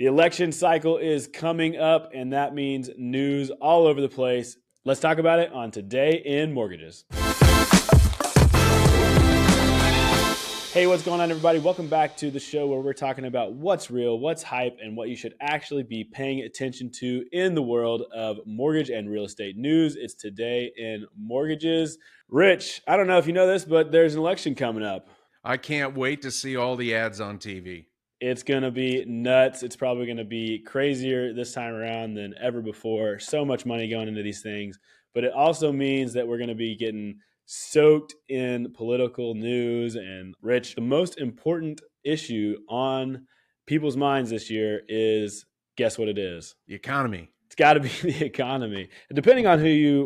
The election cycle is coming up, and that means news all over the place. Let's talk about it on Today in Mortgages. Hey, what's going on, everybody? Welcome back to the show where we're talking about what's real, what's hype, and what you should actually be paying attention to in the world of mortgage and real estate news. It's Today in Mortgages. Rich, I don't know if you know this, but there's an election coming up. I can't wait to see all the ads on TV. It's going to be nuts. It's probably going to be crazier this time around than ever before. So much money going into these things. But it also means that we're going to be getting soaked in political news. And Rich, the most important issue on people's minds this year is, guess what it is? The economy. It's got to be the economy. And depending on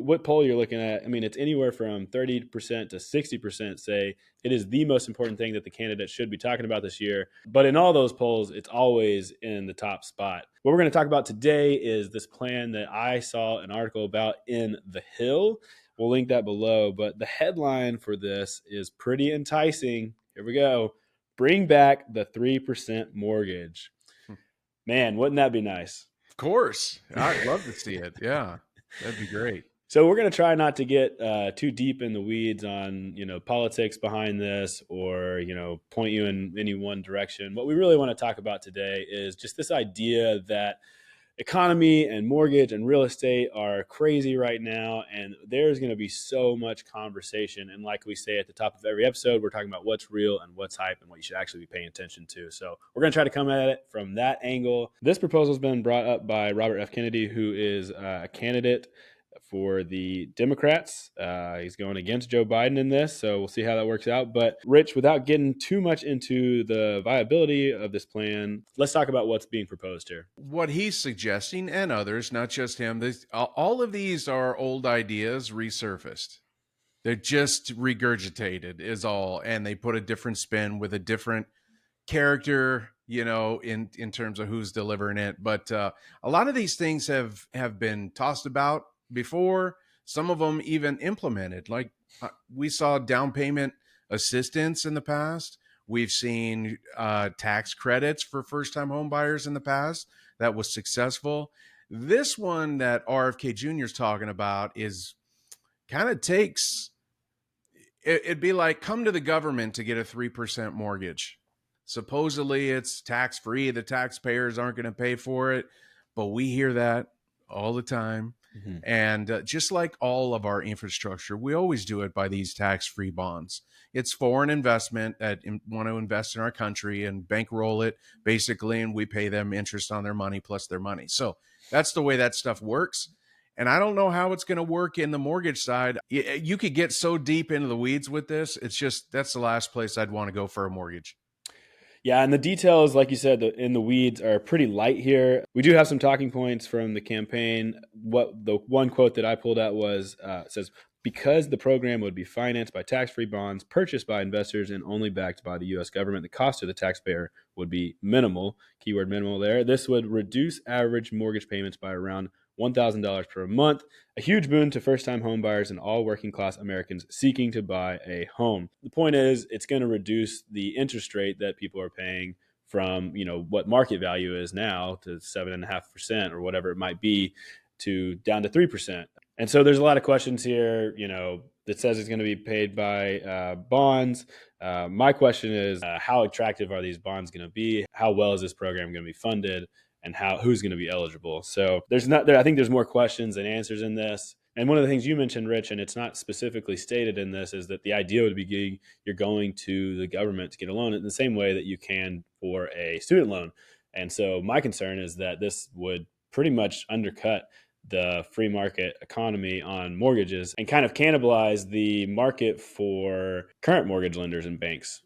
what poll you're looking at, I mean, it's anywhere from 30% to 60% say it is the most important thing that the candidate should be talking about this year. But in all those polls, it's always in the top spot. What we're going to talk about today is this plan that I saw an article about in The Hill. We'll link that below. But the headline for this is pretty enticing. Here we go. Bring back the 3% mortgage. Man, wouldn't that be nice? Of course. I'd love to see it. Yeah, that'd be great. So we're going to try not to get too deep in the weeds on, politics behind this or, point you in any one direction. What we really want to talk about today is just this idea that economy and mortgage and real estate are crazy right now, and there's going to be so much conversation. And like we say at the top of every episode, we're talking about what's real and what's hype and what you should actually be paying attention to. So we're going to try to come at it from that angle. This proposal has been brought up by Robert F. Kennedy, who is a candidate for the Democrats. He's going against Joe Biden in this, so we'll see how that works out. But Rich, without getting too much into the viability of this plan, let's talk about what's being proposed here. What he's suggesting, and others, not just him, all of these are old ideas resurfaced. They're just regurgitated is all, and they put a different spin with a different character, in terms of who's delivering it. But a lot of these things have been tossed about before, some of them even implemented. Like we saw down payment assistance in the past. We've seen tax credits for first-time home buyers in the past. That was successful. This one that RFK Jr. is talking about is kind of it'd be like come to the government to get a 3% mortgage. Supposedly it's tax-free. The taxpayers aren't going to pay for it, but we hear that all the time. Mm-hmm. And just like all of our infrastructure, we always do it by these tax-free bonds. It's foreign investment that want to invest in our country and bankroll it, basically, and we pay them interest on their money plus their money. So that's the way that stuff works. And I don't know how it's going to work in the mortgage side. You could get so deep into the weeds with this. It's just that's the last place I'd want to go for a mortgage. Yeah, and the details, like you said, in the weeds are pretty light here. We do have some talking points from the campaign. What the one quote that I pulled out was, says, because the program would be financed by tax-free bonds purchased by investors and only backed by the U.S. government, the cost to the taxpayer would be minimal. Keyword minimal there. This would reduce average mortgage payments by around $1,000 per month, a huge boon to first-time home buyers and all working-class Americans seeking to buy a home. The point is, it's going to reduce the interest rate that people are paying from, what market value is now to 7.5% or whatever it might be to down to 3%. And so there's a lot of questions here, that says it's going to be paid by bonds. My question is, how attractive are these bonds going to be? How well is this program going to be funded? And who's going to be eligible? So I think there's more questions than answers in this. And one of the things you mentioned, Rich, and it's not specifically stated in this, is that the idea would be you're going to the government to get a loan in the same way that you can for a student loan. And so my concern is that this would pretty much undercut the free market economy on mortgages and kind of cannibalize the market for current mortgage lenders and banks.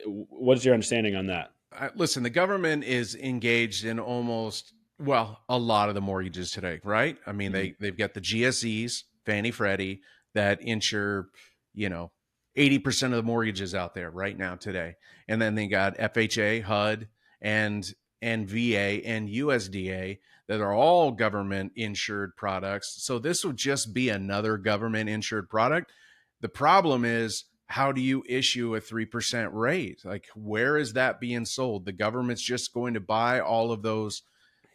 What's your understanding on that? Listen, the government is engaged in a lot of the mortgages today, right? I mean, they've got the GSEs, Fannie, Freddie, that insure, 80% of the mortgages out there right now today. And then they got FHA, HUD, and VA and USDA that are all government insured products. So this would just be another government insured product. The problem is how do you issue a 3% rate? Like, where is that being sold? The government's just going to buy all of those,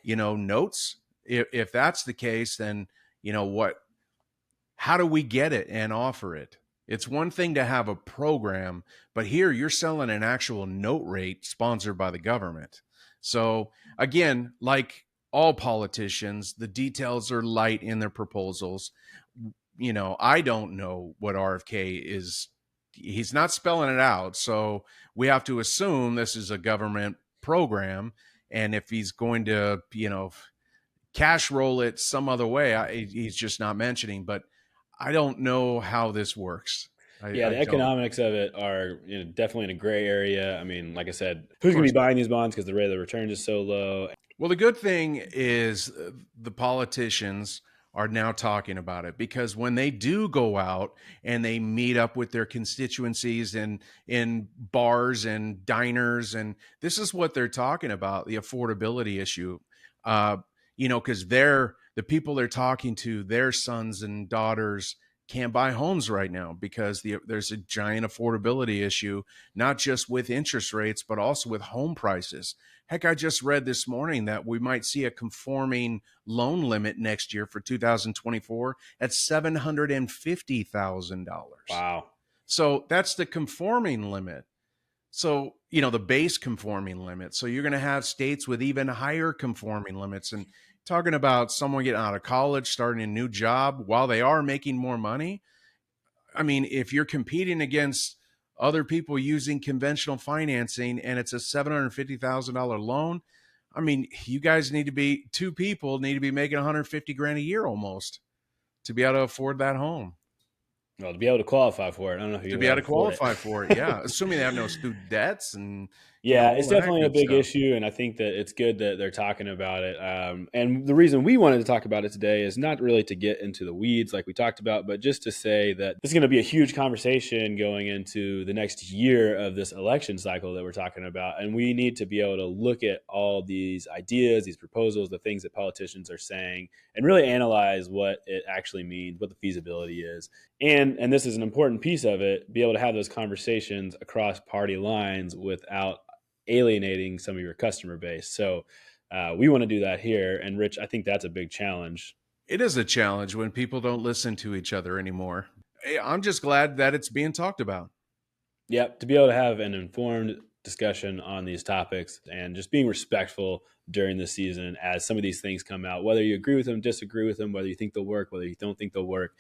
notes. If that's the case, then, what, how do we get it and offer it? It's one thing to have a program, but here you're selling an actual note rate sponsored by the government. So again, like all politicians, the details are light in their proposals. I don't know what RFK is. He's not spelling it out. So we have to assume this is a government program. And if he's going to, cash roll it some other way, he's just not mentioning. But I don't know how this works. Yeah, I the don't. economics of it are definitely in a gray area. I mean, like I said, Of who's going course. to be buying these bonds because the rate of the return is so low? Well, the good thing is the politicians are now talking about it, because when they do go out and they meet up with their constituencies in bars and diners, and this is what they're talking about, the affordability issue. Because the people they're talking to, their sons and daughters can't buy homes right now because there's a giant affordability issue, not just with interest rates, but also with home prices. Heck, I just read this morning that we might see a conforming loan limit next year for 2024 at $750,000. Wow. So that's the conforming limit. So, the base conforming limit. So you're going to have states with even higher conforming limits. And talking about someone getting out of college, starting a new job while they are making more money. I mean, if you're competing against other people using conventional financing and it's a $750,000 loan, I mean, you guys two people need to be making 150 grand a year almost to be able to afford that home. Well, to be able to qualify for it, I don't know if To you'll be be able able to to afford qualify it. for it, yeah. Assuming they have no student debts and Yeah, all it's that definitely a good big stuff. issue, and I think that it's good that they're talking about it. And the reason we wanted to talk about it today is not really to get into the weeds like we talked about, but just to say that this is going to be a huge conversation going into the next year of this election cycle that we're talking about. And we need to be able to look at all these ideas, these proposals, the things that politicians are saying, and really analyze what it actually means, what the feasibility is. And this is an important piece of it, be able to have those conversations across party lines without alienating some of your customer base. So we want to do that here. And Rich, I think that's a big challenge. It is a challenge when people don't listen to each other anymore. I'm just glad that it's being talked about. Yep, to be able to have an informed discussion on these topics and just being respectful during the season as some of these things come out, whether you agree with them, disagree with them, whether you think they'll work, whether you don't think they'll work,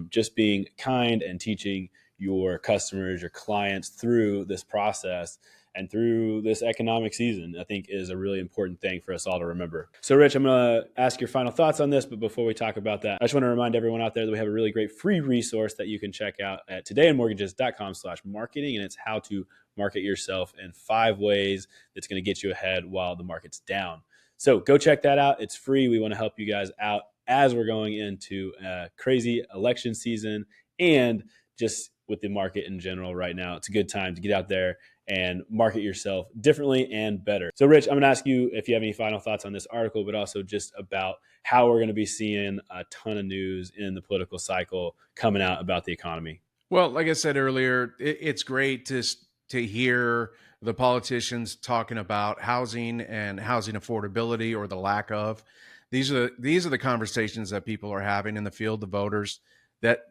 just being kind and teaching your customers, your clients through this process and through this economic season, I think is a really important thing for us all to remember. So, Rich, I'm going to ask your final thoughts on this, but before we talk about that, I just want to remind everyone out there that we have a really great free resource that you can check out at todayinmortgages.com/marketing, and it's how to market yourself in 5 ways that's going to get you ahead while the market's down. So go check that out. It's free. We want to help you guys out as we're going into a crazy election season and just with the market in general right now. It's a good time to get out there and market yourself differently and better. So, Rich, I'm going to ask you if you have any final thoughts on this article, but also just about how we're going to be seeing a ton of news in the political cycle coming out about the economy. Well, like I said earlier, it's great to hear the politicians talking about housing and housing affordability or the lack of. These are the conversations that people are having in the field, the voters, that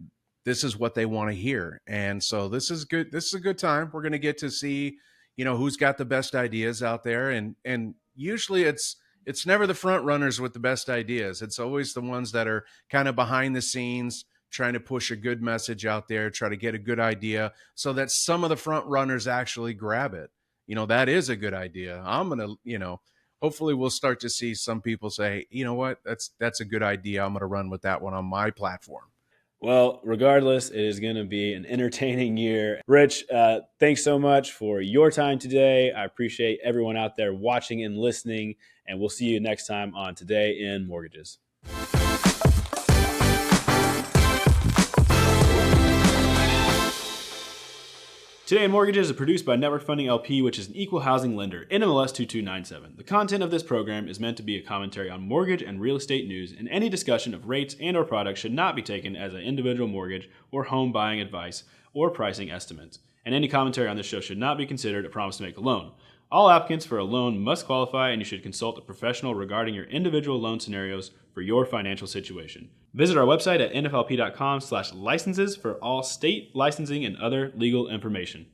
this is what they want to hear. And so this is good. This is a good time. We're going to get to see, who's got the best ideas out there. And usually it's never the front runners with the best ideas. It's always the ones that are kind of behind the scenes, trying to push a good message out there, try to get a good idea so that some of the front runners actually grab it. That is a good idea. I'm going to, hopefully we'll start to see some people say, you know what, that's a good idea. I'm going to run with that one on my platform. Well, regardless, it is going to be an entertaining year. Rich, thanks so much for your time today. I appreciate everyone out there watching and listening, and we'll see you next time on Today in Mortgages. Today in Mortgages is produced by Network Funding LP, which is an equal housing lender, NMLS 2297. The content of this program is meant to be a commentary on mortgage and real estate news, and any discussion of rates and or products should not be taken as an individual mortgage or home buying advice or pricing estimates. And any commentary on this show should not be considered a promise to make a loan. All applicants for a loan must qualify, and you should consult a professional regarding your individual loan scenarios for your financial situation. Visit our website at nflp.com/licenses for all state licensing and other legal information.